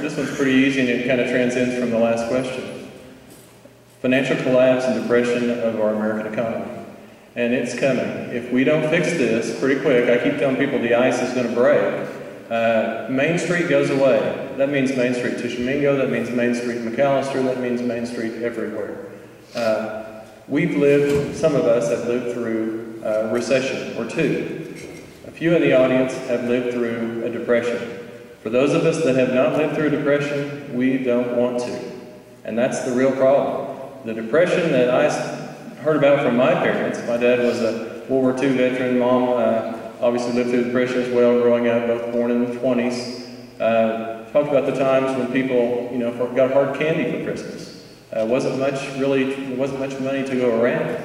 this one's pretty easy and it kind of transcends from the last question. Financial collapse and depression of our American economy. And it's coming. If we don't fix this pretty quick, I keep telling people the ice is going to break. Main Street goes away. That means Main Street Tishomingo, that means Main Street McAllister, that means Main Street everywhere. We've lived, some of us have lived through a recession or two. A few in the audience have lived through a depression. For those of us that have not lived through a depression, we don't want to. And that's the real problem. The depression that I heard about from my parents, my dad was a World War II veteran, mom obviously lived through the depression as well, growing up, both born in the 20s. Talked about the times when people, got hard candy for Christmas. Wasn't much money to go around.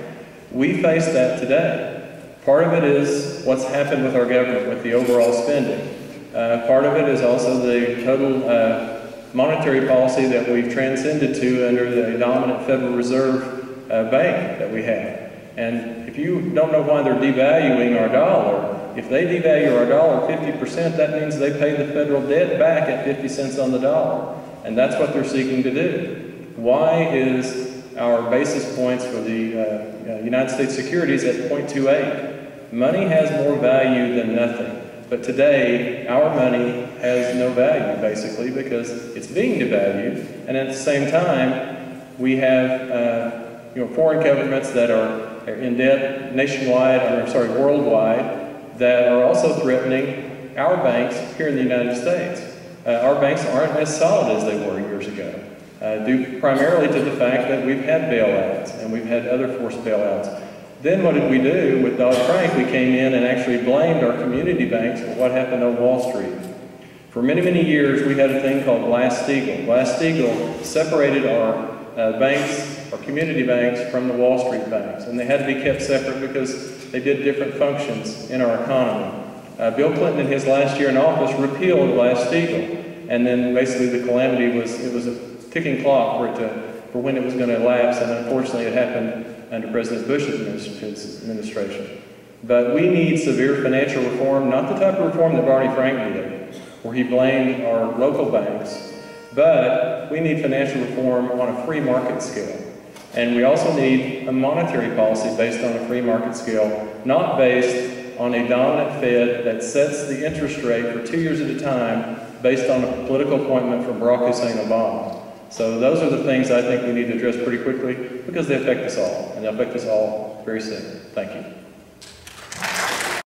We face that today. Part of it is what's happened with our government, with the overall spending. Part of it is also the total monetary policy that we've transcended to under the dominant Federal Reserve bank that we have. And if you don't know why they're devaluing our dollar, if they devalue our dollar 50%, that means they pay the federal debt back at 50 cents on the dollar. And that's what they're seeking to do. Why is our basis points for the United States securities at 0.28? Money has more value than nothing. But today, our money has no value, basically, because it's being devalued. And at the same time, we have foreign governments that are in debt worldwide, that are also threatening our banks here in the United States. Our banks aren't as solid as they were years ago, due primarily to the fact that we've had bailouts and we've had other forced bailouts. Then what did we do with Dodd-Frank? We came in and actually blamed our community banks for what happened on Wall Street. For many, many years, we had a thing called Glass-Steagall. Glass-Steagall separated our banks, our community banks, from the Wall Street banks. And they had to be kept separate because they did different functions in our economy. Bill Clinton, in his last year in office, repealed Glass-Steagall. And then basically the calamity it was a ticking clock for when it was going to elapse. And unfortunately, it happened under President Bush's administration. But we need severe financial reform, not the type of reform that Barney Frank did, where he blamed our local banks, but we need financial reform on a free market scale. And we also need a monetary policy based on a free market scale, not based on a dominant Fed that sets the interest rate for 2 years at a time based on a political appointment from Barack Hussein Obama. So those are the things I think we need to address pretty quickly because they affect us all, and they affect us all very soon. Thank you.